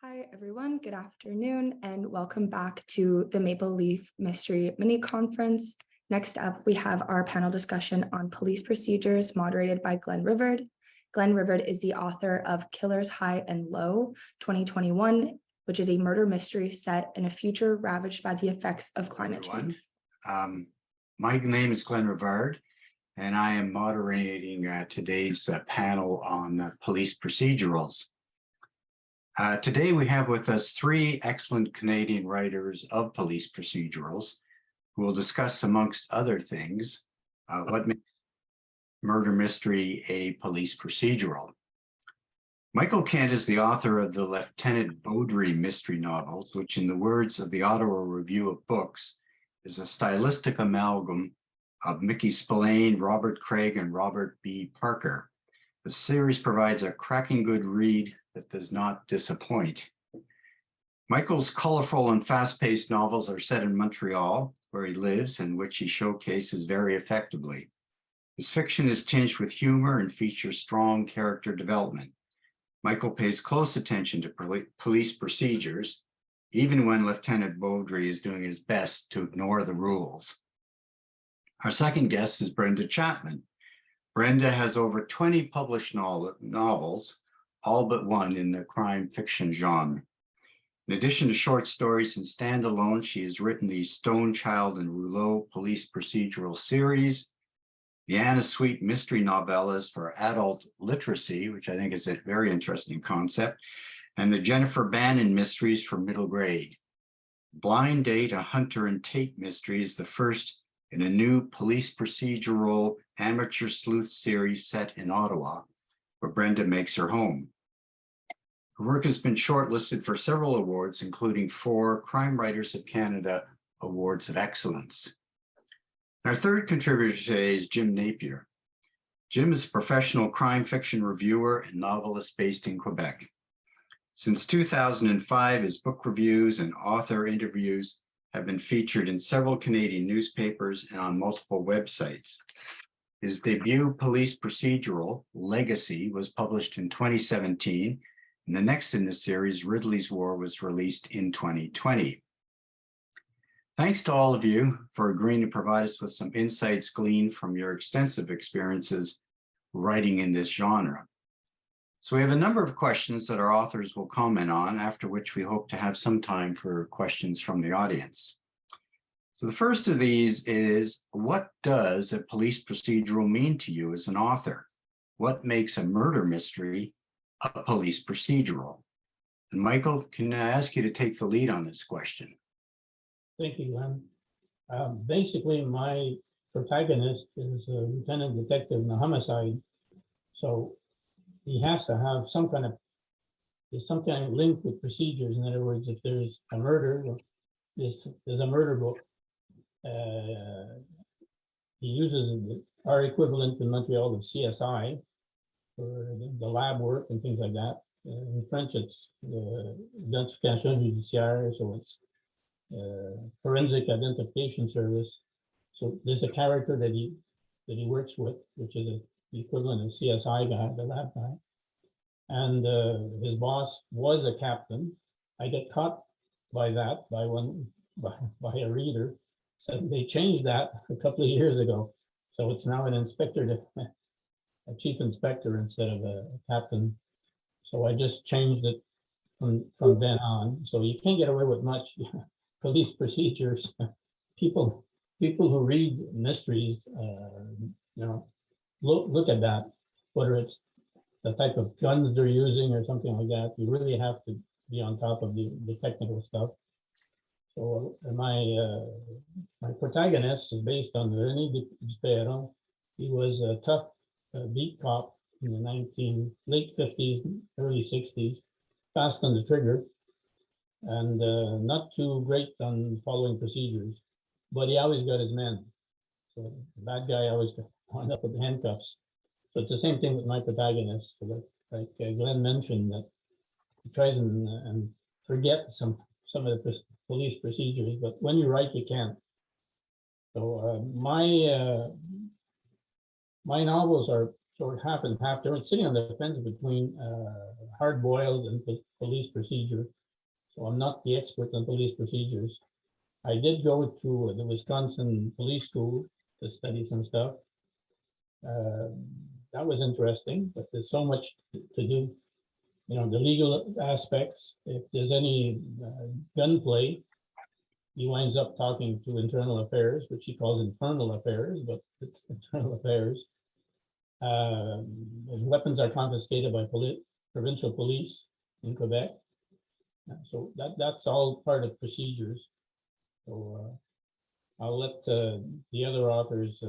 Hi, everyone. Good afternoon, and welcome back to the Maple Leaf Mystery Mini Conference. Next up, we have our panel discussion on police procedures, moderated by Glenn Rivard. Glenn Rivard is the author of Killers High and Low, 2021, which is a murder mystery set in a future ravaged by the effects of climate change. My name is Glenn Rivard, and I am moderating today's panel on police procedurals. Today we have with us three excellent Canadian writers of police procedurals who will discuss, amongst other things, what makes murder mystery a police procedural. Michael Kent is the author of the Lieutenant Beaudry mystery novels, which in the words of the Ottawa Review of Books is a stylistic amalgam of Mickey Spillane, Robert Craig, and Robert B. Parker. The series provides a cracking good read that does not disappoint. Michael's colorful and fast-paced novels are set in Montreal, where he lives and which he showcases very effectively. His fiction is tinged with humor and features strong character development. Michael pays close attention to police procedures, even when Lieutenant Beaudry is doing his best to ignore the rules. Our second guest is Brenda Chapman. Brenda has over 20 published novels, all but one in the crime fiction genre. In addition to short stories and standalone, she has written the Stone Child and Rouleau police procedural series, the Anna Sweet mystery novellas for adult literacy, which I think is a very interesting concept, and the Jennifer Bannon mysteries for middle grade. Blind Date, a Hunter and Tate mystery is the first in a new police procedural amateur sleuth series set in Ottawa, where Brenda makes her home. Her work has been shortlisted for several awards, including 4 Crime Writers of Canada Awards of Excellence. Our third contributor today is Jim Napier. Jim is a professional crime fiction reviewer and novelist based in Quebec. Since 2005, his book reviews and author interviews have been featured in several Canadian newspapers and on multiple websites. His debut police procedural, Legacy, was published in 2017, and the next in the series, Ridley's War, was released in 2020. Thanks to all of you for agreeing to provide us with some insights gleaned from your extensive experiences writing in this genre. So we have a number of questions that our authors will comment on, after which we hope to have some time for questions from the audience. So the first of these is, what does a police procedural mean to you as an author? What makes a murder mystery a police procedural? And Michael, can I ask you to take the lead on this question? Thank you, Glenn. Basically, my protagonist is a lieutenant detective in a homicide. So he has to have some kind of link with procedures. In other words, if there's a murder, there's a murder book. He uses our equivalent in Montreal of CSI for the lab work and things like that. In French, it's identification judiciaire, so it's forensic identification service. So there's a character that he works with, which is the equivalent of CSI guy, the lab guy. And his boss was a captain. I get caught by that by a reader. So they changed that a couple of years ago. So it's now a chief inspector instead of a captain. So I just changed it from then on. So you can't get away with much police procedures. People who read mysteries, look at that, whether it's the type of guns they're using or something like that. You really have to be on top of the technical stuff. So my protagonist is based on René Duperron. He was a tough beat cop in the late 50s, early 60s, fast on the trigger, and not too great on following procedures, but he always got his men. So the bad guy always wound up with the handcuffs. So it's the same thing with my protagonist. So like Glenn mentioned, that he tries and forget some of the police procedures, but when you write, you can't. So my novels are sort of half and half. They're sitting on the fence between hard-boiled and police procedure. So I'm not the expert on police procedures. I did go to the Wisconsin Police School to study some stuff. That was interesting, but there's so much to do. You know, the legal aspects. If there's any gunplay, he winds up talking to internal affairs, which he calls infernal affairs, but it's internal affairs. His weapons are confiscated by provincial police in Quebec. So that's all part of procedures. So I'll let the other authors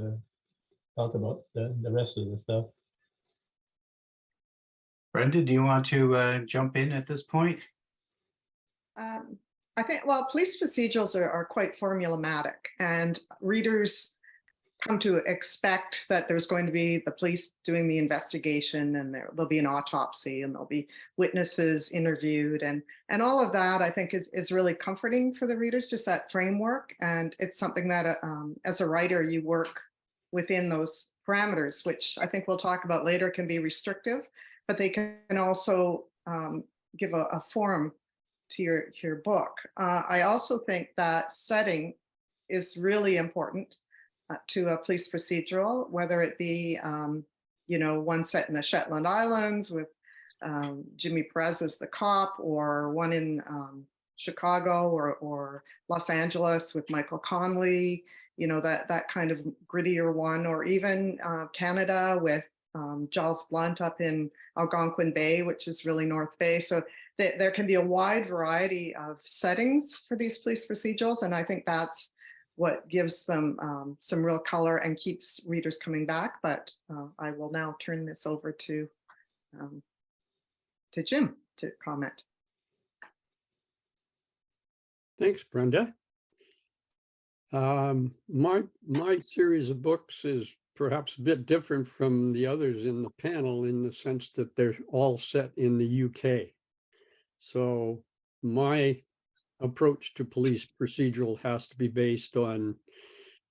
talk about the rest of the stuff. Brenda, do you want to jump in at this point? I think, well, police procedurals are quite formulaic, and readers come to expect that there's going to be the police doing the investigation, and there'll be an autopsy, and there'll be witnesses interviewed, and all of that I think is really comforting for the readers to set framework. And it's something that as a writer you work within those parameters, which I think we'll talk about later can be restrictive, but they can also give a form to your book. I also think that setting is really important to a police procedural, whether it be, you know, one set in the Shetland Islands with Jimmy Perez as the cop, or one in Chicago or Los Angeles with Michael Conley, you know, that kind of grittier one, or even Canada with Giles Blunt up in Algonquin Bay, which is really North Bay. So there can be a wide variety of settings for these police procedurals, and I think that's what gives them some real color and keeps readers coming back. But I will now turn this over to Jim to comment. Thanks, Brenda. My series of books is perhaps a bit different from the others in the panel in the sense that they're all set in the UK. So my approach to police procedural has to be based on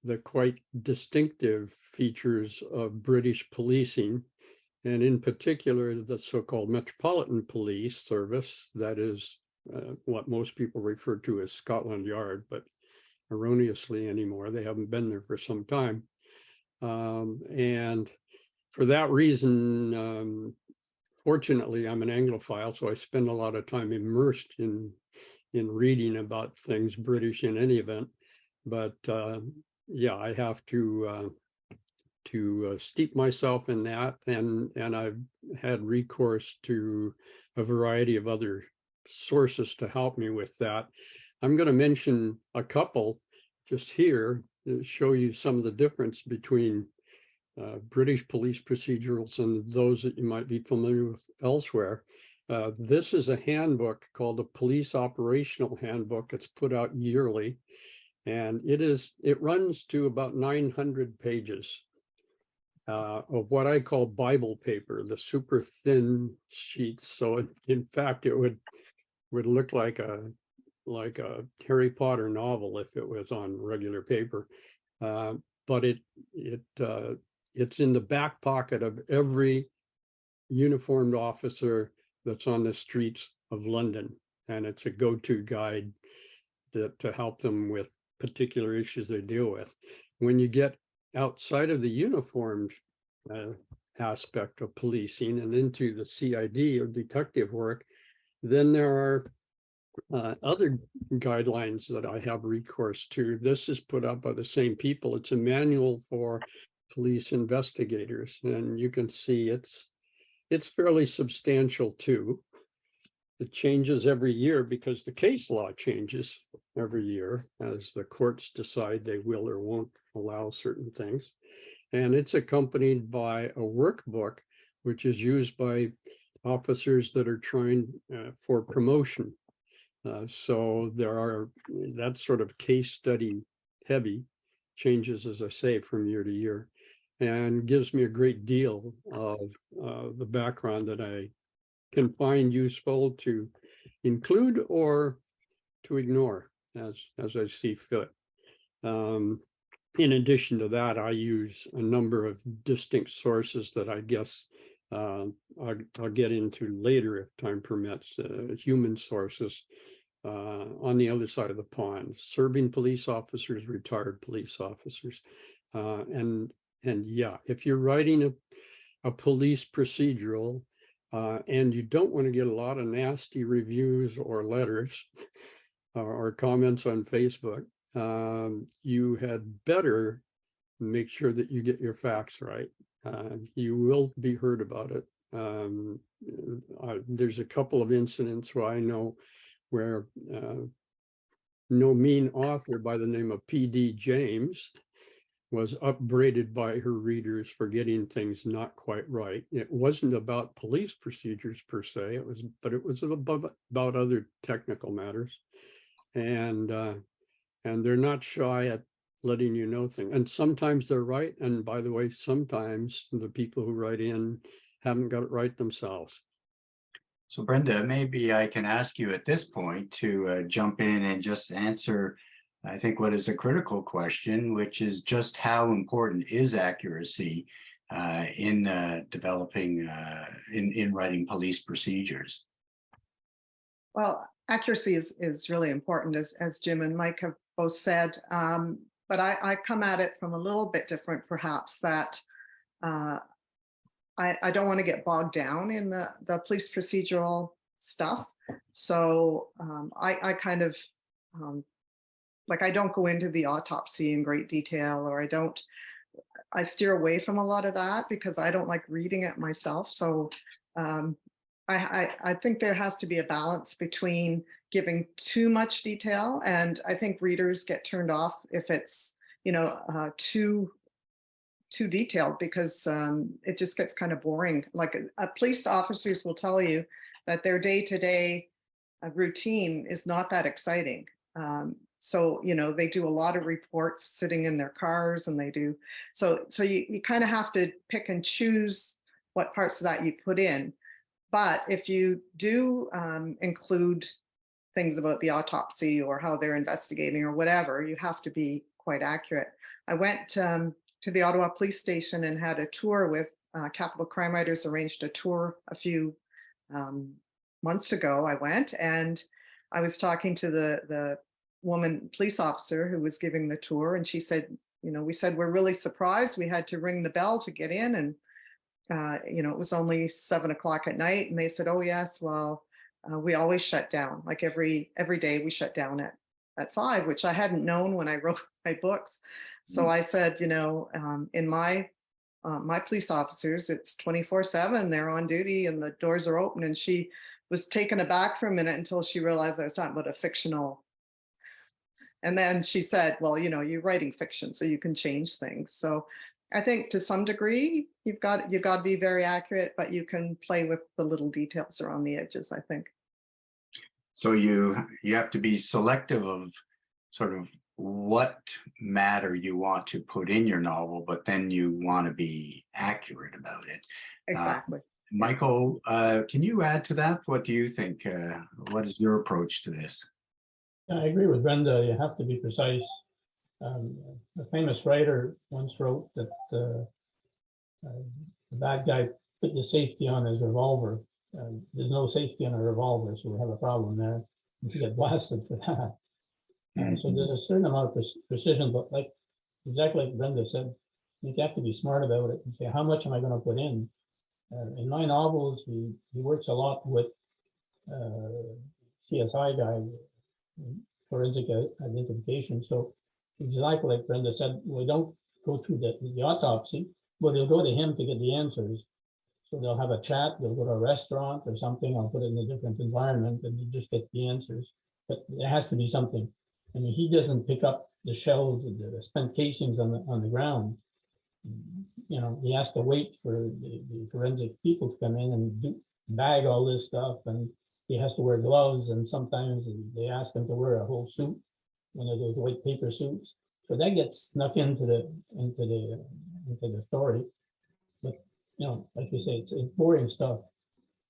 the quite distinctive features of British policing, and in particular, the so-called Metropolitan Police Service, that is what most people refer to as Scotland Yard, but erroneously anymore. They haven't been there for some time. And for that reason, fortunately, I'm an Anglophile, so I spend a lot of time immersed in reading about things British in any event. But yeah, I have to steep myself in that, and I've had recourse to a variety of other sources to help me with that. I'm going to mention a couple just here to show you some of the difference between British police procedurals and those that you might be familiar with elsewhere. This is a handbook called the Police Operational Handbook. It's put out yearly, and it runs to about 900 pages of what I call Bible paper, the super thin sheets. So in fact, it would look like a Harry Potter novel if it was on regular paper, but it's in the back pocket of every uniformed officer that's on the streets of London, and it's a go-to guide to help them with particular issues they deal with. When you get outside of the uniformed aspect of policing and into the CID or detective work, then there are other guidelines that I have recourse to. This is put up by the same people. It's a manual for police investigators, and you can see it's fairly substantial too. It changes every year because the case law changes every year as the courts decide they will or won't allow certain things. And it's accompanied by a workbook, which is used by officers that are trying for promotion. So that's sort of case study heavy, changes, as I say, from year to year, and gives me a great deal of the background that I can find useful to include or to ignore as I see fit. in addition to that, I use a number of distinct sources that I guess I'll get into later if time permits, human sources on the other side of the pond, serving police officers, retired police officers. And yeah, if you're writing a police procedural and you don't want to get a lot of nasty reviews or letters or comments on Facebook, you had better make sure that you get your facts right. You will be heard about it. There's a couple of incidents where I know where no mean author by the name of P.D. James was upbraided by her readers for getting things not quite right. It wasn't about police procedures per se, but it was about other technical matters. And they're not shy at letting you know things. And sometimes they're right. And by the way, sometimes the people who write in haven't got it right themselves. So Brenda, maybe I can ask you at this point to jump in and just answer, I think, what is a critical question, which is just how important is accuracy in developing, in writing police procedures? Well, accuracy is really important, as Jim and Mike have both said. But I come at it from a little bit different, perhaps, that I don't want to get bogged down in the police procedural stuff. So I kind of, like, I don't go into the autopsy in great detail, or I steer away from a lot of that because I don't like reading it myself. So I think there has to be a balance between giving too much detail, and I think readers get turned off if it's, too detailed, because it just gets kind of boring. Like police officers will tell you that their day-to-day routine is not that exciting. So, they do a lot of reports sitting in their cars, and they do. So you kind of have to pick and choose what parts of that you put in. But if you do include things about the autopsy or how they're investigating or whatever, you have to be quite accurate. I went to the Ottawa Police Station and had a tour with Capital Crime Writers, arranged a tour a few months ago. I went and I was talking to the woman police officer who was giving the tour, and she said, we said, we're really surprised. We had to ring the bell to get in, and it was only 7 o'clock at night. And they said, oh yes, well, we always shut down. Like every day we shut down at 5, which I hadn't known when I wrote my books. So I said, in my police officers, it's 24/7. They're on duty and the doors are open. And she was taken aback for a minute until she realized I was talking about a fictional. And then she said, well, you're writing fiction, so you can change things. So I think to some degree, you've got to be very accurate, but you can play with the little details around the edges, I think. So you have to be selective of sort of what matter you want to put in your novel, but then you want to be accurate about it. Exactly. Michael, can you add to that? What do you think? What is your approach to this? I agree with Brenda. You have to be precise. A famous writer once wrote that the bad guy put the safety on his revolver. There's no safety on a revolver, so we have a problem there. You get blasted for that. So there's a certain amount of precision, but exactly like Brenda said, you have to be smart about it and say, how much am I going to put in? In my novels, he works a lot with CSI guy, forensic identification. So exactly like Brenda said, we don't go through the autopsy, but they'll go to him to get the answers. So they'll have a chat, they'll go to a restaurant or something, I'll put it in a different environment, and you just get the answers. But there has to be something. I mean, he doesn't pick up the shells, the spent casings on the ground. He has to wait for the forensic people to come in and bag all this stuff, and he has to wear gloves, and sometimes they ask him to wear a whole suit, one of those white paper suits. So that gets snuck into the story. But like you say, it's boring stuff.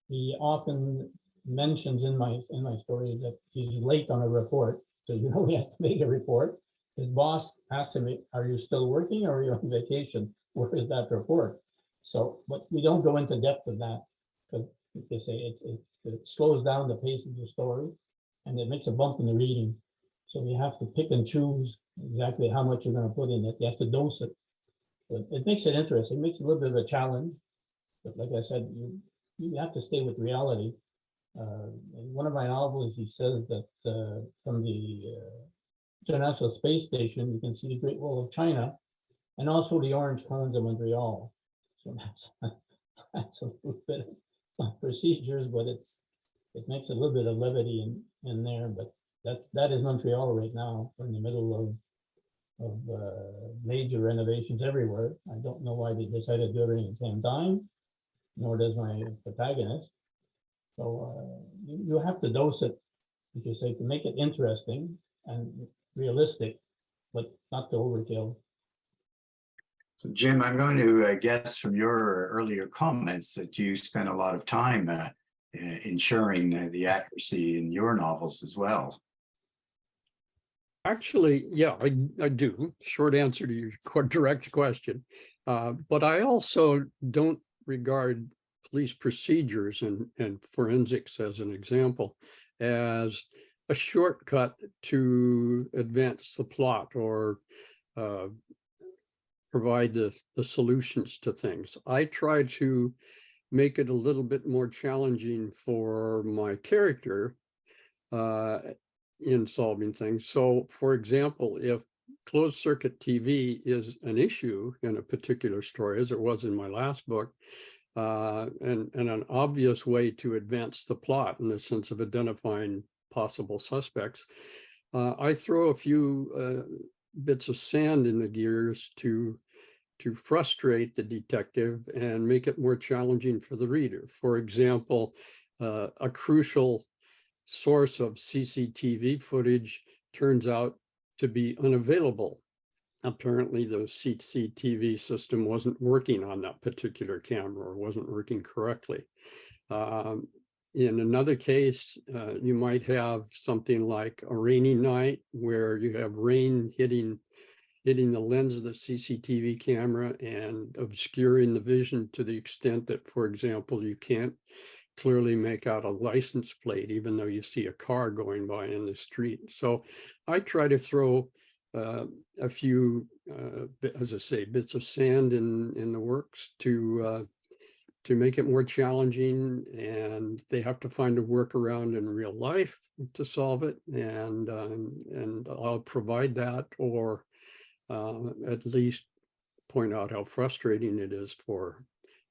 He often mentions in my stories that he's late on a report, so he has to make a report. his boss asked him, "Are you still working or are you on vacation? Where is that report?" So, but we don't go into depth of that, because they say it slows down the pace of the story and it makes a bump in the reading. So you have to pick and choose exactly how much you're going to put in it. You have to dose it. But it makes it interesting. It makes it a little bit of a challenge. But like I said, you have to stay with reality. In one of my novels, he says that from the International Space Station, you can see the Great Wall of China and also the orange cones of Montreal. So that's a little bit of procedures, but it makes a little bit of levity in there. But that is Montreal right now. We're in the middle of major renovations everywhere. I don't know why they decided to do everything at the same time, nor does my protagonist. So you have to dose it, like you say, to make it interesting and realistic, but not to overkill. So Jim, I'm going to guess from your earlier comments that you spent a lot of time ensuring the accuracy in your novels as well. Actually, yeah, I do. Short answer to your direct question. But I also don't regard police procedures and forensics, as an example, as a shortcut to advance the plot or provide the solutions to things. I try to make it a little bit more challenging for my character in solving things. So, for example, if closed circuit TV is an issue in a particular story, as it was in my last book, and an obvious way to advance the plot in the sense of identifying possible suspects, I throw a few bits of sand in the gears to frustrate the detective and make it more challenging for the reader. For example, a crucial source of CCTV footage turns out to be unavailable. Apparently, the CCTV system wasn't working on that particular camera or wasn't working correctly. In another case, you might have something like a rainy night where you have rain hitting the lens of the CCTV camera and obscuring the vision to the extent that, for example, you can't clearly make out a license plate, even though you see a car going by in the street. So I try to throw a few, as I say, bits of sand in the works to make it more challenging, and they have to find a workaround in real life to solve it. And I'll provide that, or at least point out how frustrating it is for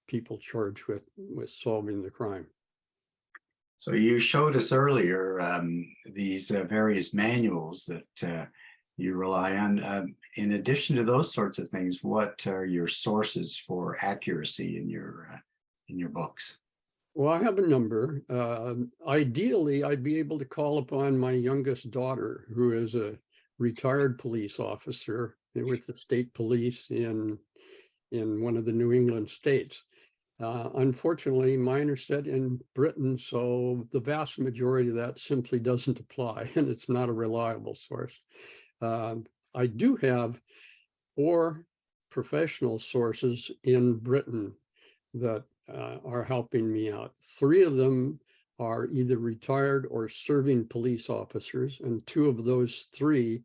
people charged with solving the crime. So you showed us earlier these various manuals that you rely on. In addition to those sorts of things, what are your sources for accuracy in your books? Well, I have a number. Ideally, I'd be able to call upon my youngest daughter, who is a retired police officer with the state police in one of the New England states. Unfortunately, mine are set in Britain, so the vast majority of that simply doesn't apply, and it's not a reliable source. I do have 4 professional sources in Britain that are helping me out. 3 of them are either retired or serving police officers, and 2 of those 3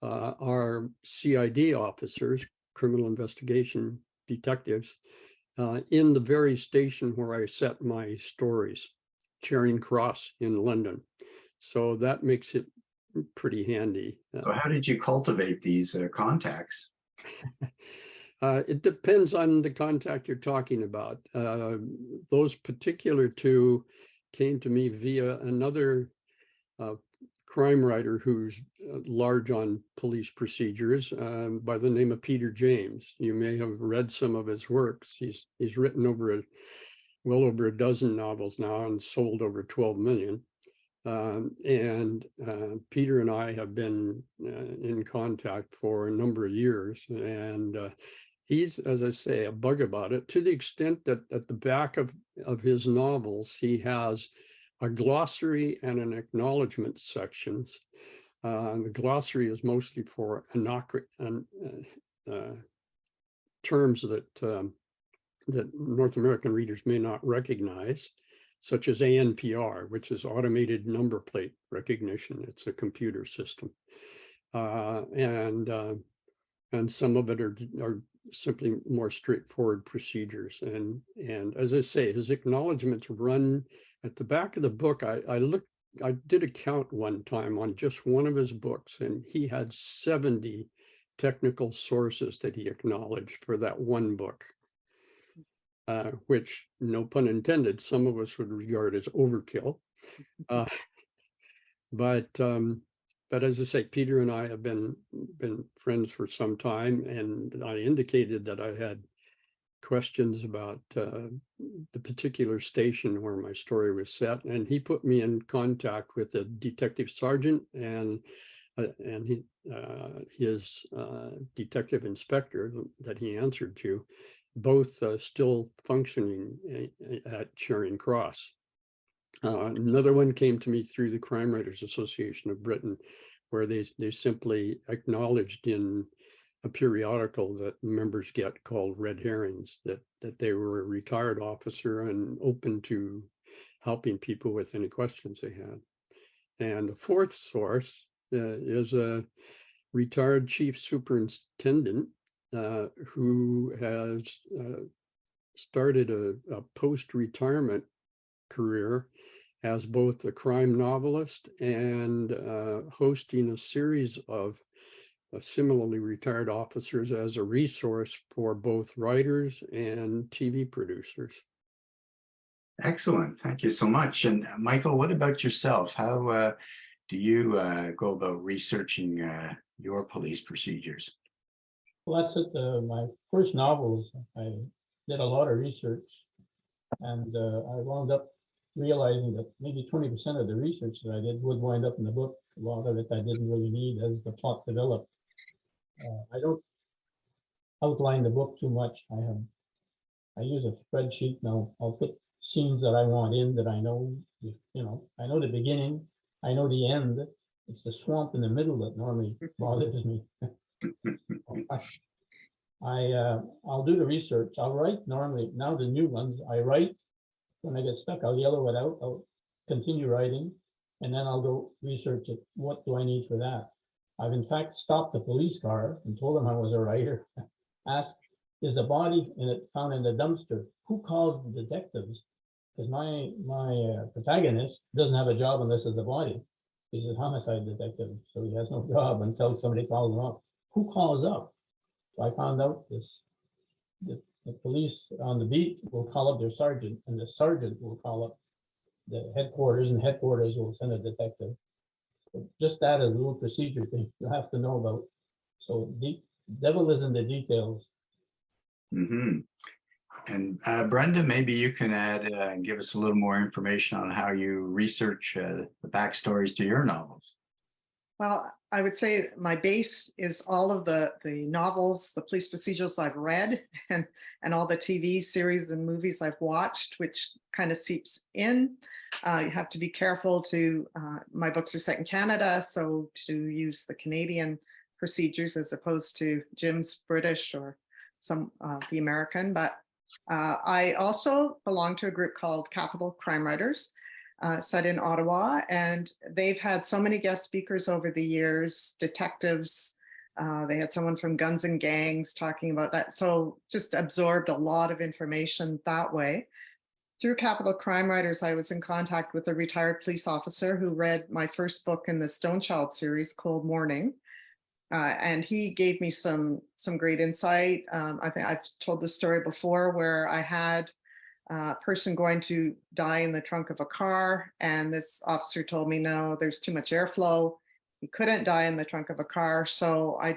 are CID officers, criminal investigation detectives, in the very station where I set my stories, Charing Cross in London. So that makes it pretty handy. So how did you cultivate these contacts? It depends on the contact you're talking about. Those particular 2 came to me via another crime writer who's large on police procedures by the name of Peter James. You may have read some of his works. He's written well over a dozen novels now and sold over 12 million. Peter and I have been in contact for a number of years, and he's, as I say, a bug about it, to the extent that at the back of his novels, he has a glossary and an acknowledgement sections The glossary is mostly for terms that North American readers may not recognize, such as ANPR, which is automated number plate recognition. It's a computer system. And some of it are simply more straightforward procedures. And as I say, his acknowledgements run at the back of the book. I did a count one time on just one of his books, and he had 70 technical sources that he acknowledged for that one book, which, no pun intended, some of us would regard as overkill. But as I say, Peter and I have been friends for some time, and I indicated that I had questions about the particular station where my story was set, and he put me in contact with a detective sergeant and his detective inspector that he answered to, both still functioning at Charing Cross. Another one came to me through the Crime Writers Association of Britain, where they simply acknowledged in a periodical that members get called Red Herrings, that they were a retired officer and open to helping people with any questions they had. And the fourth source is a retired chief superintendent who has started a post-retirement career as both a crime novelist and hosting a series of similarly retired officers as a resource for both writers and TV producers. Excellent. Thank you so much. And Michael, what about yourself? How do you go about researching your police procedures? Well, that's it. My first novels, I did a lot of research, and I wound up realizing that maybe 20% of the research that I did would wind up in the book. A lot of it I didn't really need as the plot developed. I don't outline the book too much. I use a spreadsheet now. I'll put scenes that I want in that I know, I know the beginning, I know the end. It's the swamp in the middle that normally bothers me. I'll do the research. I'll write normally. Now the new ones, I write. When I get stuck, I'll yellow it out. I'll continue writing, and then I'll go research it. What do I need for that? I've in fact stopped the police car and told them I was a writer. Asked, is the body in it found in the dumpster? Who calls the detectives? Because my protagonist doesn't have a job unless there's a body. He's a homicide detective, so he has no job until somebody calls him up. Who calls up? So I found out this. The police on the beat will call up their sergeant, and the sergeant will call up the headquarters, and headquarters will send a detective. So just that as a little procedure thing you have to know about. So the devil is in the details. Mm-hmm. And Brenda, maybe you can add and give us a little more information on how you research the backstories to your novels. Well, I would say my base is all of the novels, the police procedurals I've read, and all the TV series and movies I've watched, which kind of seeps in. You have to be careful to, my books are set in Canada, so to use the Canadian procedures as opposed to Jim's British or some the American. But I also belong to a group called Capital Crime Writers, set in Ottawa, and they've had so many guest speakers over the years, detectives. They had someone from Guns and Gangs talking about that. So just absorbed a lot of information that way. Through Capital Crime Writers, I was in contact with a retired police officer who read my first book in the Stone Child series, Cold Morning. And he gave me some great insight. I think I've told the story before where I had a person going to die in the trunk of a car, and this officer told me, no, there's too much airflow. He couldn't die in the trunk of a car. So I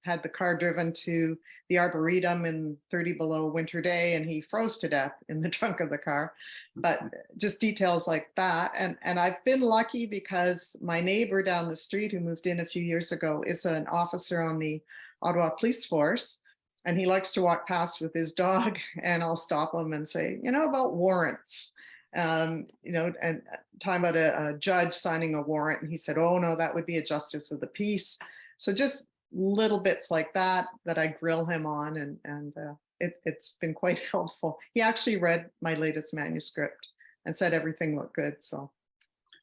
had the car driven to the Arboretum in 30 below winter day, and he froze to death in the trunk of the car. But just details like that. And I've been lucky because my neighbor down the street who moved in a few years ago is an officer on the Ottawa Police Force. And he likes to walk past with his dog, and I'll stop him and say, about warrants. you know, and talking about a judge signing a warrant, and he said, "Oh no, that would be a justice of the peace." So just little bits like that I grill him on, and it's been quite helpful. He actually read my latest manuscript and said everything looked good. So,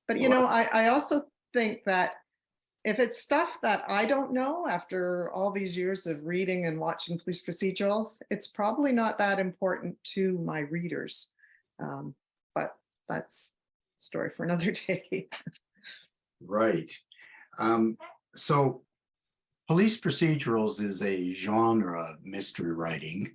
but you know, I also think that if it's stuff that I don't know after all these years of reading and watching police procedurals, it's probably not that important to my readers. But that's a story for another day. Right. So police procedurals is a genre of mystery writing,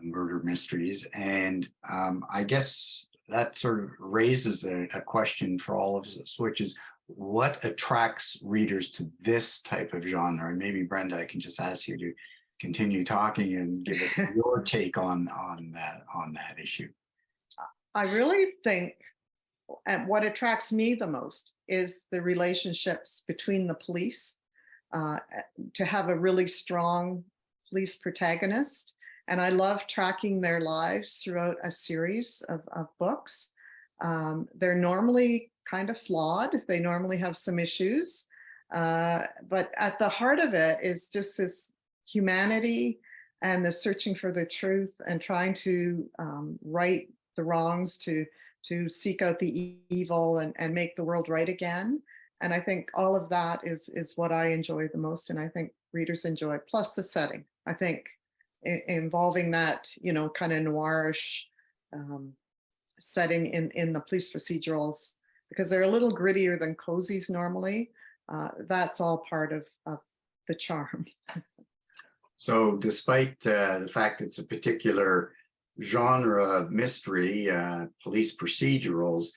murder mysteries. And I guess that sort of raises a question for all of us, which is what attracts readers to this type of genre? And maybe Brenda, I can just ask you to continue talking and give us your take on that issue. I really think what attracts me the most is the relationships between the police, to have a really strong police protagonist. And I love tracking their lives throughout a series of books. They're normally kind of flawed. They normally have some issues. But at the heart of it is just this humanity and the searching for the truth and trying to right the wrongs, to seek out the evil and make the world right again. And I think all of that is what I enjoy the most, and I think readers enjoy. Plus the setting, I think, involving that, you know, kind of noirish setting in the police procedurals, because they're a little grittier than cozies normally. That's all part of the charm. So despite the fact it's a particular genre of mystery, police procedurals,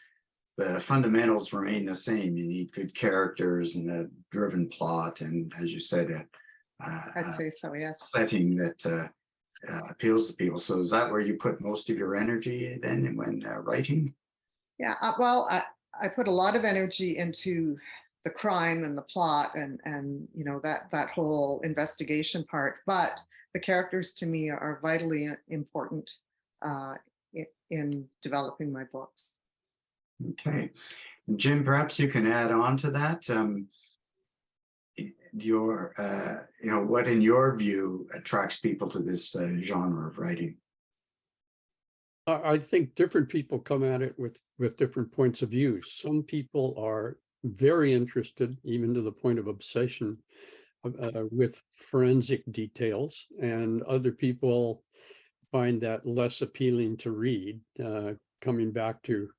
the fundamentals remain the same. You need good characters and a driven plot, and as you said, I'd say so, yes. setting that appeals to people. So is that where you put most of your energy then when writing? Yeah, well, I put a lot of energy into the crime and the plot and you know, that whole investigation part, but the characters to me are vitally important in developing my books. Okay. Jim, perhaps you can add on to that. What in your view attracts people to this genre of writing? I think different people come at it with different points of view. Some people are very interested, even to the point of obsession, with forensic details, and other people find that less appealing to read. Coming back to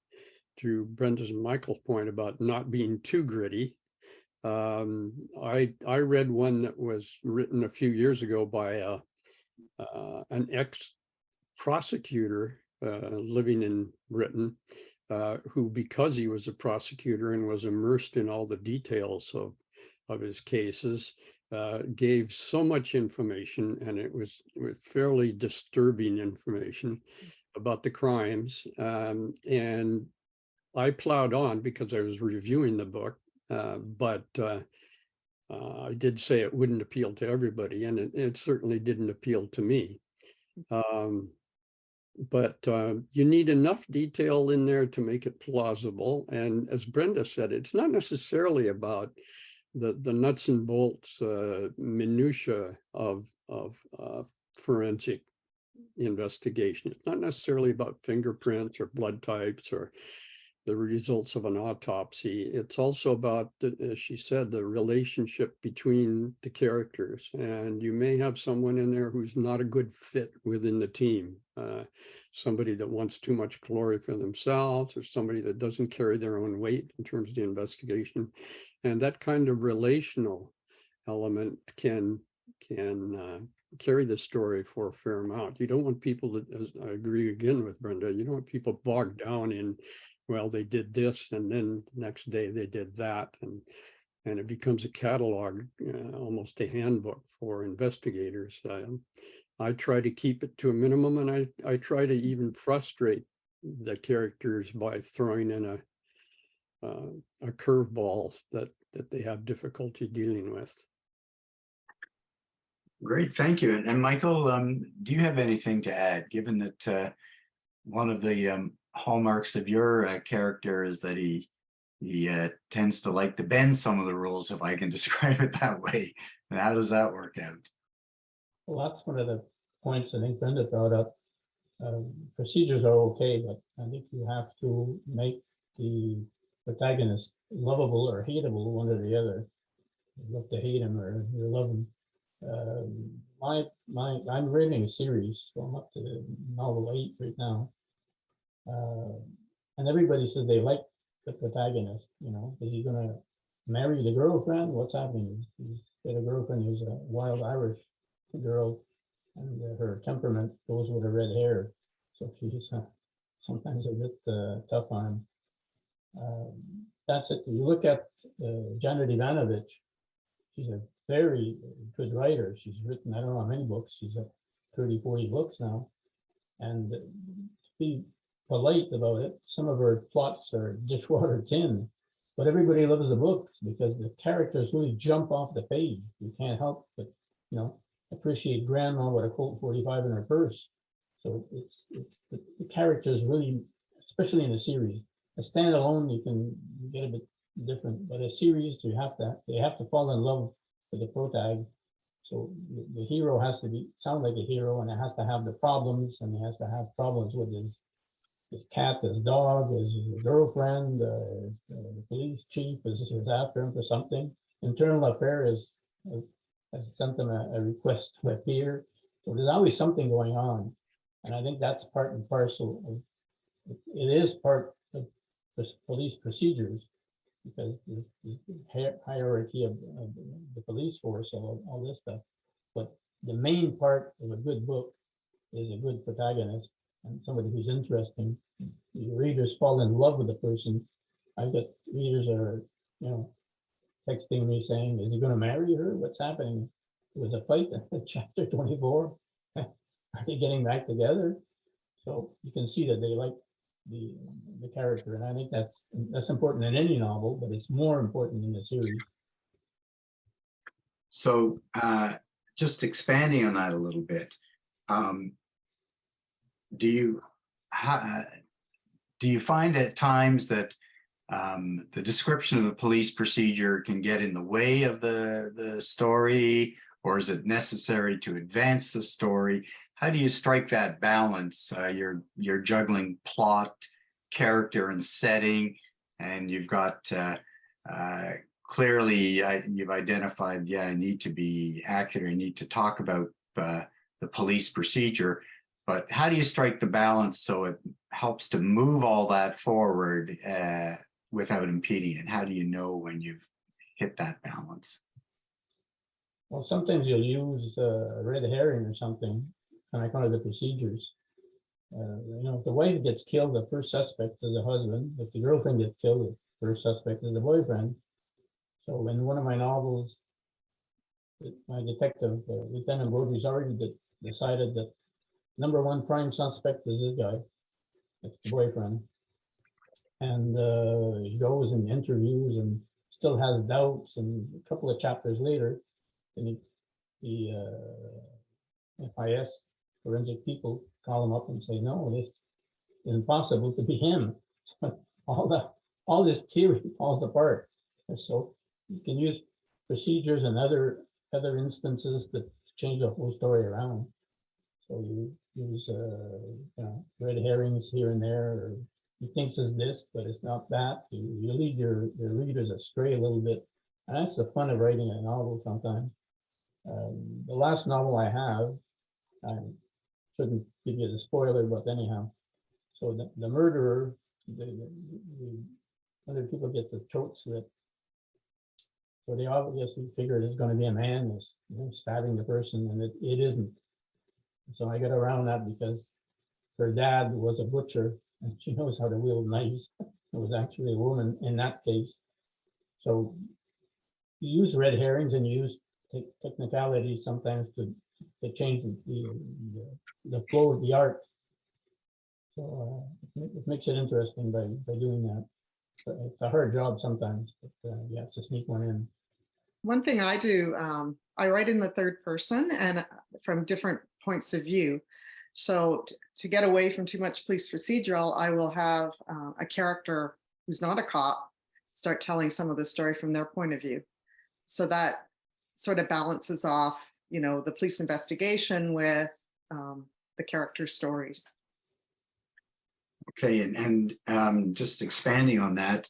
Brenda's and Michael's point about not being too gritty. I read one that was written a few years ago by an ex-prosecutor living in Britain, who, because he was a prosecutor and was immersed in all the details of his cases, gave so much information, and it was fairly disturbing information about the crimes. And I plowed on because I was reviewing the book, but I did say it wouldn't appeal to everybody, and it certainly didn't appeal to me. But you need enough detail in there to make it plausible. And as Brenda said, it's not necessarily about the nuts and bolts minutia of forensic investigation. It's not necessarily about fingerprints or blood types or the results of an autopsy. It's also about, as she said, the relationship between the characters. And you may have someone in there who's not a good fit within the team. Somebody that wants too much glory for themselves, or somebody that doesn't carry their own weight in terms of the investigation. And that kind of relational element can carry the story for a fair amount. You don't want people that, as I agree again with Brenda, you don't want people bogged down in, well, they did this and then the next day they did that, and it becomes a catalog, almost a handbook for investigators. I try to keep it to a minimum, and I try to even frustrate the characters by throwing in a curveball that they have difficulty dealing with. Great, thank you. And Michael, do you have anything to add, given that one of the hallmarks of your character is that he tends to like to bend some of the rules, if I can describe it that way. And how does that work out? Well, that's one of the points I think Brenda brought up. Procedures are okay, but I think you have to make the protagonist lovable or hateable, one or the other. You love to hate him or you love him. I'm reading a series, so I'm up to novel 8 right now. And everybody says they like the protagonist, you know, is he gonna marry the girlfriend? What's happening? He's got a girlfriend who's a wild Irish girl, and her temperament goes with her red hair. So she's sometimes a bit tough on him. That's it. You look at Janet Ivanovich, she's a very good writer. She's written, I don't know how many books, she's at 30, 40 books now. And to be polite about it, some of her plots are dishwater tin, but everybody loves the books because the characters really jump off the page. You can't help but, you know, appreciate grandma with a Colt 45 in her purse. So it's the characters really, especially in a series. A standalone, you can get a bit different, but a series, they have to fall in love with the protag. So the hero has to sound like a hero, and it has to have the problems, and he has to have problems with his cat, his dog, his girlfriend, the police chief is after him for something. Internal affair has sent them a request to appear. So there's always something going on. And I think that's part and parcel of, it is part of police procedures, because there's hierarchy of the police force and all this stuff. But the main part of a good book is a good protagonist and somebody who's interesting. The readers fall in love with the person. I've got readers that are, you know, texting me saying, is he going to marry her? What's happening? There was a fight in chapter 24. Are they getting back together? So you can see that they like the character, and I think that's important in any novel, but it's more important in the series. So just expanding on that a little bit, do you find at times that the description of a police procedure can get in the way of the story, or is it necessary to advance the story? How do you strike that balance? You're juggling plot, character, and setting, and you've got clearly you've identified, I need to be accurate, I need to talk about the police procedure, but how do you strike the balance so it helps to move all that forward without impeding it? How do you know when you've hit that balance? Well, sometimes you'll use a red herring or something, and I call it the procedures. You know, if the wife gets killed, the first suspect is the husband. If the girlfriend gets killed, the first suspect is the boyfriend. So in one of my novels, my detective, Lieutenant Brody's already decided that #1 prime suspect is this guy, it's the boyfriend. And he goes and interviews and still has doubts. And a couple of chapters later, and the FIS, forensic people, call him up and say, no, this is impossible to be him. all this theory falls apart. And so you can use procedures and other instances that change the whole story around. So you use you know, red herrings here and there, or he thinks is this, but it's not that. You lead your readers astray a little bit, and that's the fun of writing a novel sometimes. The last novel I have, I shouldn't give you the spoiler, but anyhow, so the murderer, other people get the throat slit. So they obviously figure it's going to be a man who's, you know, stabbing the person, and it isn't. So I got around that because her dad was a butcher and she knows how to wield knives. It was actually a woman in that case. So you use red herrings and you use technicalities sometimes to change the flow of the art. So it makes it interesting by doing that. But it's a hard job sometimes, but you have to sneak one in. One thing I do, I write in the third person and from different points of view. So to get away from too much police procedural, I will have a character who's not a cop start telling some of the story from their point of view. So that sort of balances off, the police investigation with the character stories. Okay, and just expanding on that,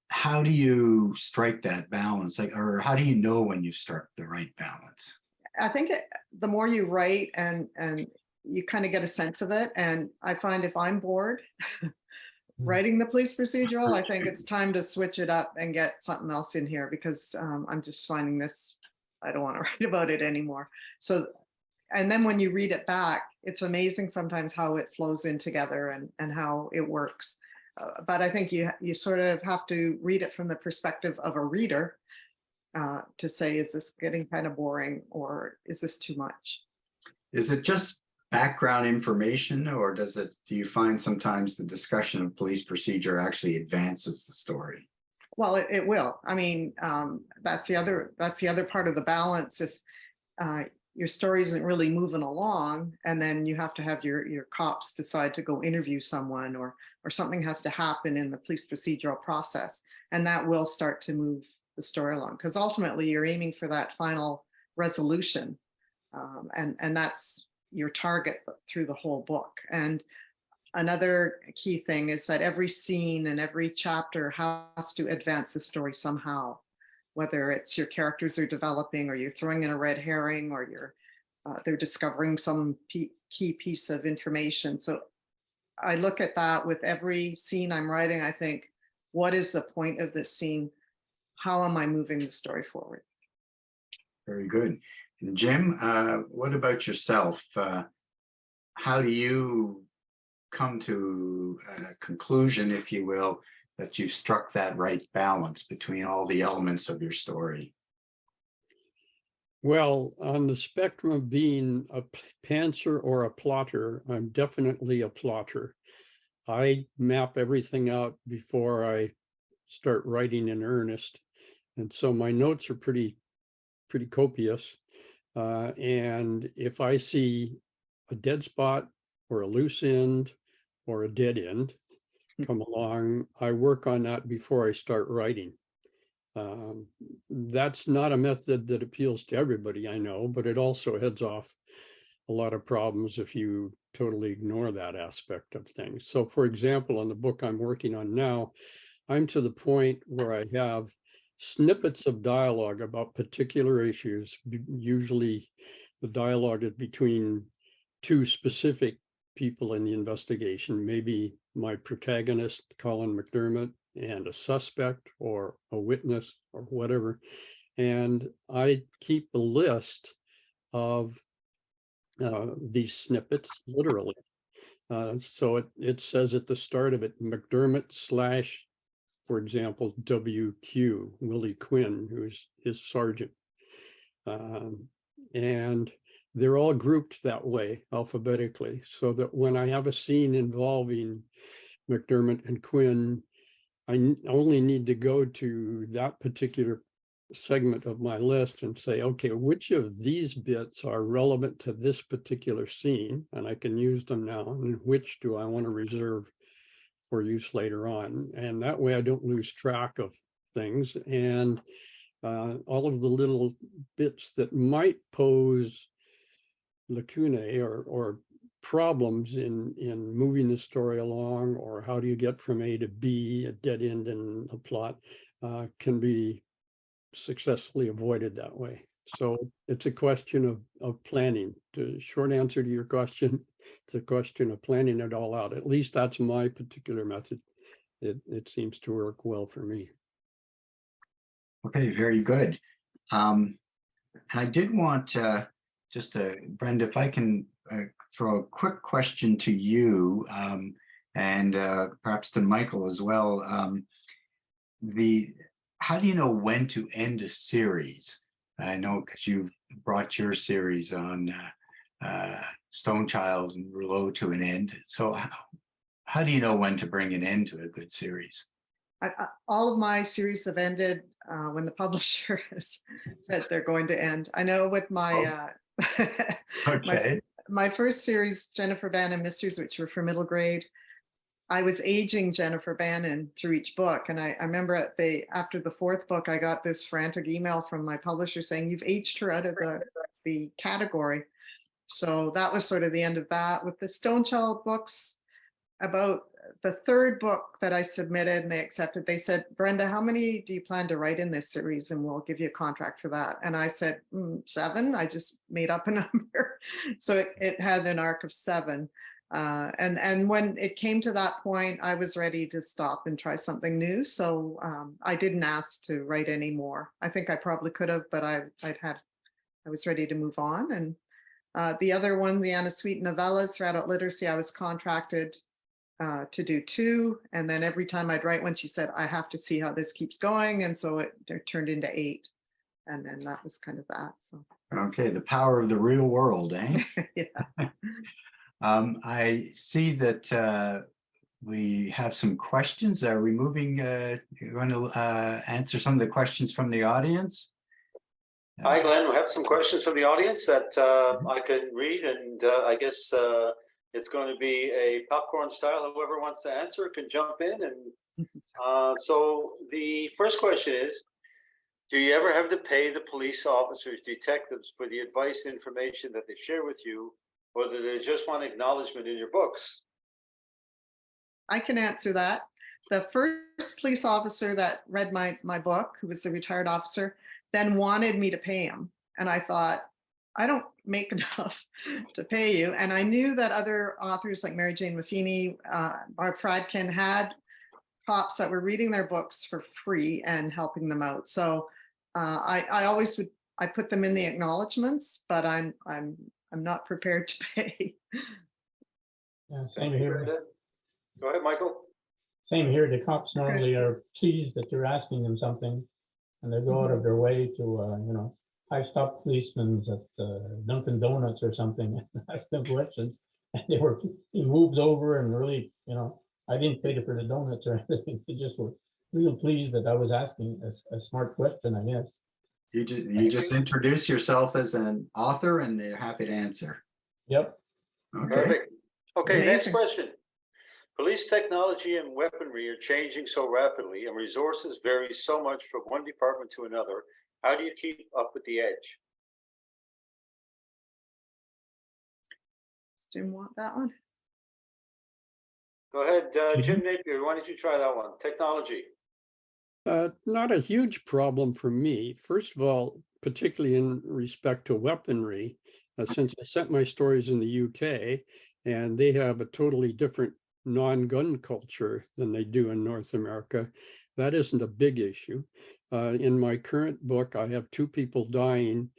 how do you strike that balance? Like, or how do you know when you struck the right balance? I think the more you write and you kind of get a sense of it. And I find if I'm bored writing the police procedural, I think it's time to switch it up and get something else in here, because I'm just finding this, I don't want to write about it anymore. So, and then when you read it back, it's amazing sometimes how it flows in together and how it works. But I think you sort of have to read it from the perspective of a reader to say, is this getting kind of boring, or is this too much? Is it just background information, or do you find sometimes the discussion of police procedure actually advances the story? Well, it will. I mean, that's the other part of the balance. If your story isn't really moving along, and then you have to have your cops decide to go interview someone, or something has to happen in the police procedural process, and that will start to move the story along, because ultimately you're aiming for that final resolution, and that's your target through the whole book. And another key thing is that every scene and every chapter has to advance the story somehow, whether it's your characters are developing, or you're throwing in a red herring, or they're discovering some key piece of information. So I look at that with every scene I'm writing. I think, what is the point of this scene? How am I moving the story forward? Very good. And Jim, what about yourself? How do you come to a conclusion, if you will, that you've struck that right balance between all the elements of your story? Well, on the spectrum of being a pantser or a plotter, I'm definitely a plotter. I map everything out before I start writing in earnest. And so my notes are pretty copious. And if I see a dead spot or a loose end or a dead end come along, I work on that before I start writing. That's not a method that appeals to everybody, I know, but it also heads off a lot of problems if you totally ignore that aspect of things. So for example, on the book I'm working on now, I'm to the point where I have snippets of dialogue about particular issues. Usually the dialogue is between two specific people in the investigation, maybe my protagonist, Colin McDermott, and a suspect or a witness or whatever. And I keep a list of these snippets, literally. So it says at the start of it, McDermott / for example, WQ, Willie Quinn, who's his sergeant. And they're all grouped that way alphabetically, so that when I have a scene involving McDermott and Quinn, I only need to go to that particular segment of my list and say, okay, which of these bits are relevant to this particular scene, and I can use them now, and which do I want to reserve for use later on. And that way I don't lose track of things. And all of the little bits that might pose lacunae or problems in moving the story along, or how do you get from A to B, a dead end in a plot, can be successfully avoided that way. So it's a question of planning. The short answer to your question, it's a question of planning it all out. At least that's my particular method. It seems to work well for me. Okay, very good. And I did want Brenda, if I can throw a quick question to you, and perhaps to Michael as well. How do you know when to end a series? I know because you've brought your series on Stonechild and Rouleau to an end. So how do you know when to bring an end to a good series? All of my series have ended when the publisher has said they're going to end. I know with my Okay. my first series, Jennifer Bannon Mysteries, which were for middle grade, I was aging Jennifer Bannon through each book. And I remember after the fourth book, I got this frantic email from my publisher saying, you've aged her out of the category. So that was sort of the end of that. With the Stonechild books, about the third book that I submitted and they accepted, they said, Brenda, how many do you plan to write in this series? And we'll give you a contract for that. And I said, 7. I just made up a number. So it had an arc of 7. And when it came to that point, I was ready to stop and try something new. So I didn't ask to write any more. I think I probably could have, but I was ready to move on. And the other one, the Anna Sweet novellas for adult literacy, I was contracted to do 2. And then every time I'd write one, she said, I have to see how this keeps going. And so it turned into 8. And then that was kind of that. So Okay, the power of the real world, eh? yeah. I see that we have some questions. Are we moving? You want to answer some of the questions from the audience? Hi, Glenn. We have some questions from the audience that I can read, and I guess it's going to be a popcorn style. Whoever wants to answer can jump in. And so the first question is, do you ever have to pay the police officers, detectives for the advice and information that they share with you, or do they just want acknowledgement in your books? I can answer that. The first police officer that read my book, who was a retired officer, then wanted me to pay him. And I thought, I don't make enough to pay you. And I knew that other authors like Mary Jane Maffini, Barb Fradkin had cops that were reading their books for free and helping them out. So I always would, I put them in the acknowledgements, but I'm not prepared to pay. Yeah, same here. Go ahead, Michael. Same here. The cops normally are pleased that you're asking them something, and they go out of their way to, I stopped policemen at Dunkin' Donuts or something and asked them questions, and he moved over and really, I didn't pay for the donuts or anything. They just were real pleased that I was asking a smart question, I guess. You just introduce yourself as an author, and they're happy to answer. Yep. Okay. Perfect. Okay, Amazing. next question. Police technology and weaponry are changing so rapidly, and resources vary so much from one department to another. How do you keep up with the edge? Does Jim want that one? Go ahead, Jim Napier. Why don't you try that one? Technology. Not a huge problem for me. First of all, particularly in respect to weaponry, since I sent my stories in the UK, and they have a totally different non-gun culture than they do in North America, that isn't a big issue. In my current book, I have 2 people dying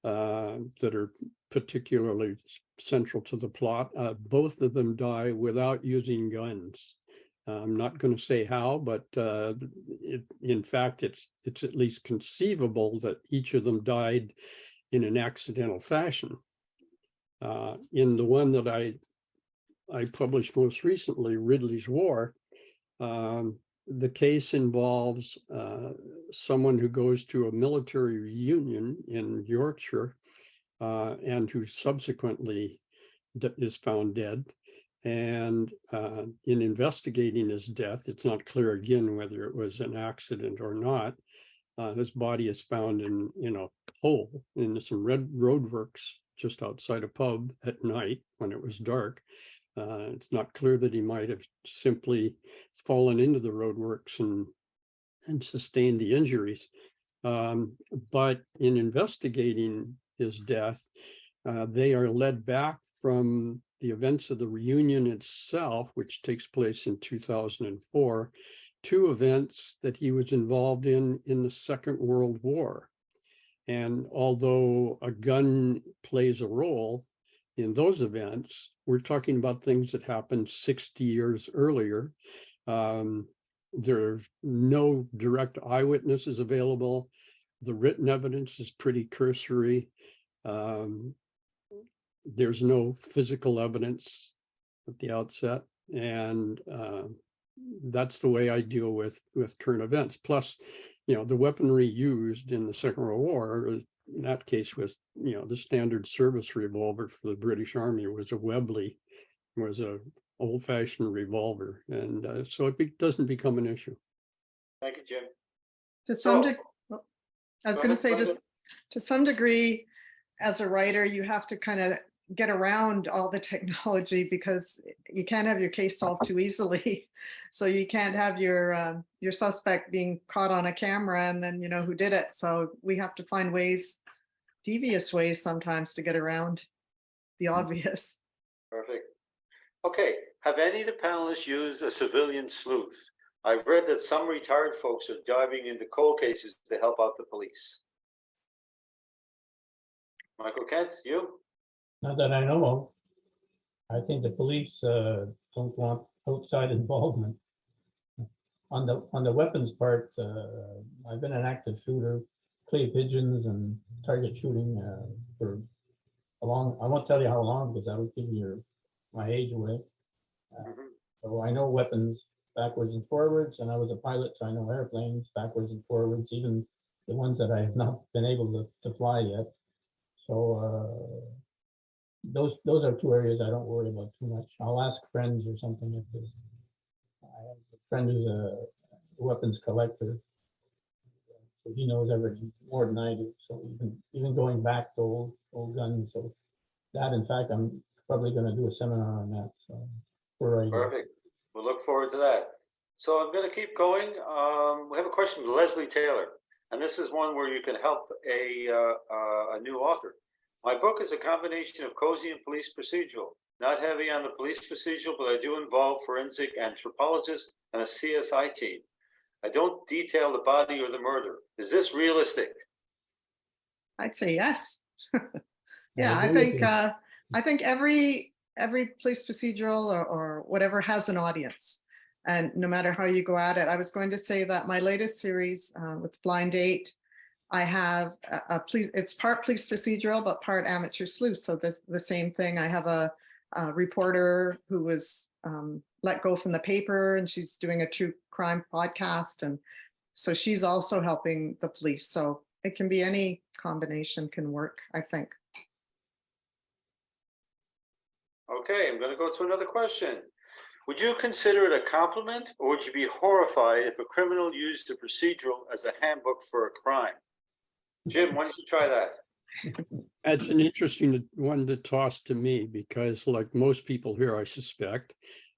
that are particularly central to the plot. Both of them die without using guns. I'm not going to say how, but in fact, it's at least conceivable that each of them died in an accidental fashion. In the one that I published most recently, Ridley's War, the case involves someone who goes to a military reunion in Yorkshire and who subsequently is found dead. And in investigating his death, it's not clear again whether it was an accident or not. His body is found in a hole in some roadworks just outside a pub at night when it was dark. It's not clear that he might have simply fallen into the roadworks and sustained the injuries. But in investigating his death, they are led back from the events of the reunion itself, which takes place in 2004, to events that he was involved in the Second World War. And although a gun plays a role in those events, we're talking about things that happened 60 years earlier. There are no direct eyewitnesses available. The written evidence is pretty cursory. There's no physical evidence at the outset. And that's the way I deal with current events. Plus, the weaponry used in the Second World War in that case was, the standard service revolver for the British Army was a Webley, was a old-fashioned revolver, and so it doesn't become an issue. Thank you, Jim. To some So- degree, I was Go going to ahead, say, Brenda. to some degree, as a writer, you have to kind of get around all the technology because you can't have your case solved too easily. So you can't have your suspect being caught on a camera and then you know who did it. So we have to find ways, devious ways sometimes, to get around the obvious. Perfect. Okay, have any of the panelists used a civilian sleuth? I've read that some retired folks are diving into cold cases to help out the police. Michael Kent, you? Not that I know of. I think the police don't want outside involvement. On the weapons part, I've been an active shooter, clay pigeons and target shooting for a long, I won't tell you how long because I would give you my age away. Mhm. So I know weapons backwards and forwards, and I was a pilot, so I know airplanes backwards and forwards, even the ones that I have not been able to fly yet. So those are two areas I don't worry about too much. I'll ask friends or something if there's. I have a friend who's a weapons collector, so he knows everything more than I do. So even going back to old guns. So that, in fact, I'm probably going to do a seminar on that. So we're right here. Perfect. We'll look forward to that. So I'm going to keep going. We have a question from Leslie Taylor, and this is one where you can help a new author. My book is a combination of cozy and police procedural. Not heavy on the police procedural, but I do involve forensic anthropologists and a CSI team. I don't detail the body or the murder. Is this realistic? I'd say yes. Yeah, agree with you. I think every police procedural or whatever has an audience, and no matter how you go at it. I was going to say that my latest series with Blind Date, I have a police. It's part police procedural but part amateur sleuth. So the same thing. I have a reporter who was let go from the paper, and she's doing a true crime podcast, and so she's also helping the police. So it can be any combination can work, I think. Okay, I'm going to go to another question. Would you consider it a compliment, or would you be horrified if a criminal used a procedural as a handbook for a crime? Jim, why don't you try that? That's an interesting one to toss to me because, like most people here, I suspect,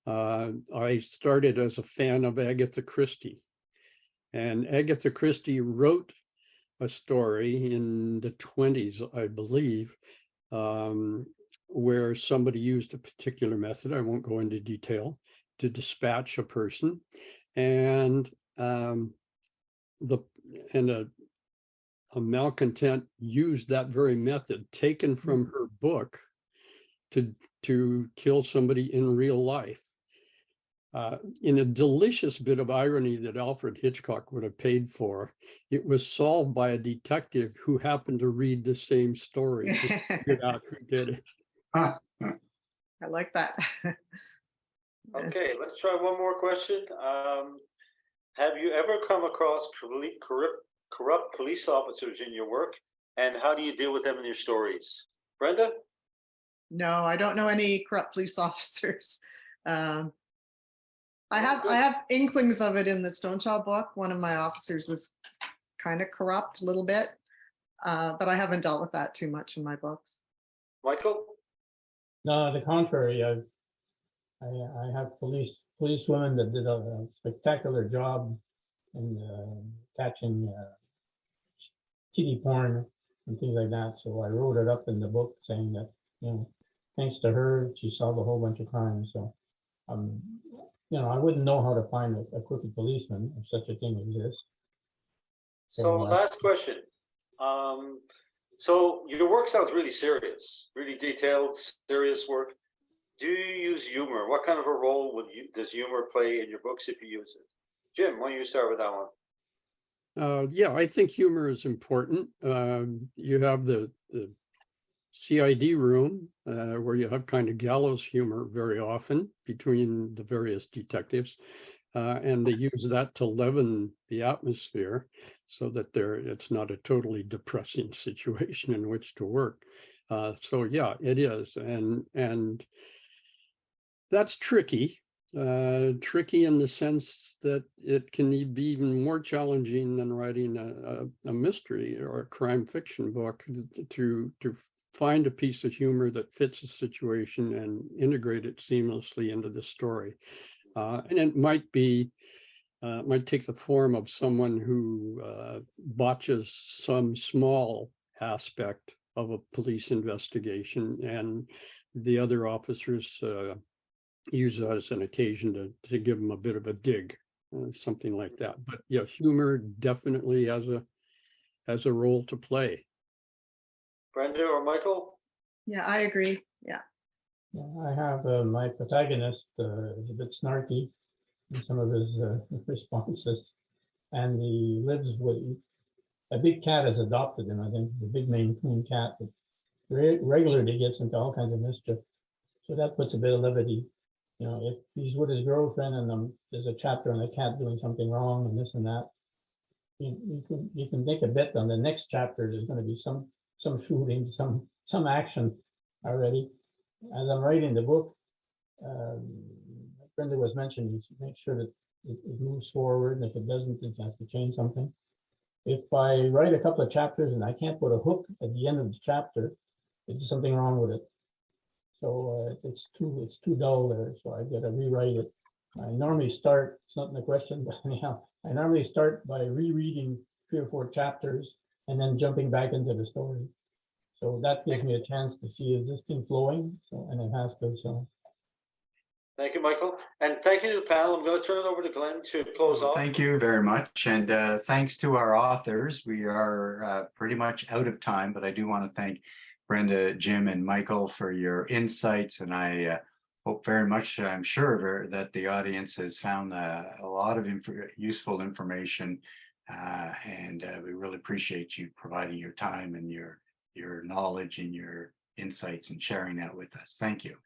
I started as a fan of Agatha Christie. And Agatha Christie wrote a story in the 1920s, I believe, where somebody used a particular method, I won't go into detail, to dispatch a person. And a malcontent used that very method taken from her book to kill somebody in real life. In a delicious bit of irony that Alfred Hitchcock would have paid for, it was solved by a detective who happened to read the same story and figured out who did it. I like that. Okay, let's try one more question. Have you ever come across corrupt police officers in your work, and how do you deal with them in your stories? Brenda? No, I don't know any corrupt police officers. I Good. have inklings of it in the Stonechild book. One of my officers is kind of corrupt a little bit, but I haven't dealt with that too much in my books. Michael? No, the contrary. I have policewomen that did a spectacular job in catching kitty porn and things like that. So I wrote it up in the book saying that, thanks to her, she solved a whole bunch of crimes. So, I wouldn't know how to find a crooked policeman if such a thing exists. So last question. So your work sounds really serious, really detailed, serious work. Do you use humor? What kind of a role does humor play in your books if you use it? Jim, why don't you start with that one? Yeah, I think humor is important. You have the CID room where you have kind of gallows humor very often between the various detectives, and they use that to leaven the atmosphere. so that it's not a totally depressing situation in which to work. So yeah, it is, and that's tricky. Tricky in the sense that it can be even more challenging than writing a mystery or a crime fiction book to find a piece of humor that fits the situation and integrate it seamlessly into the story. And it might take the form of someone who botches some small aspect of a police investigation, and the other officers use that as an occasion to give them a bit of a dig, something like that. But yeah, humor definitely has a role to play. Brenda or Michael? Yeah, I agree. Yeah. I have my protagonist is a bit snarky in some of his responses, and he lives with a big cat has adopted him. I think the big Maine Coon cat that regularly gets into all kinds of mischief. So that puts a bit of levity. You know, if he's with his girlfriend and there's a chapter on the cat doing something wrong and this and that, you can think a bit on the next chapter. There's going to be some shooting, some action already. As I'm writing the book, Brenda was mentioning, you make sure that it moves forward, and if it doesn't, it has to change something. If I write a couple of chapters and I can't put a hook at the end of the chapter, there's something wrong with it. So it's too dull there. So I got to rewrite it. I normally start. It's not in the question, but anyhow, I normally start by rereading 3 or 4 chapters and then jumping back into the story. So that gives me a chance to see, is this thing flowing? So, and it has to. So. Thank you, Michael. And thank you to the panel. I'm going to turn it over to Glenn to close off. Thank you very much. And thanks to our authors. We are pretty much out of time, but I do want to thank Brenda, Jim, and Michael for your insights. And I hope very much, I'm sure that the audience has found a lot of useful information. And we really appreciate you providing your time and your knowledge and your insights and sharing that with us. Thank you.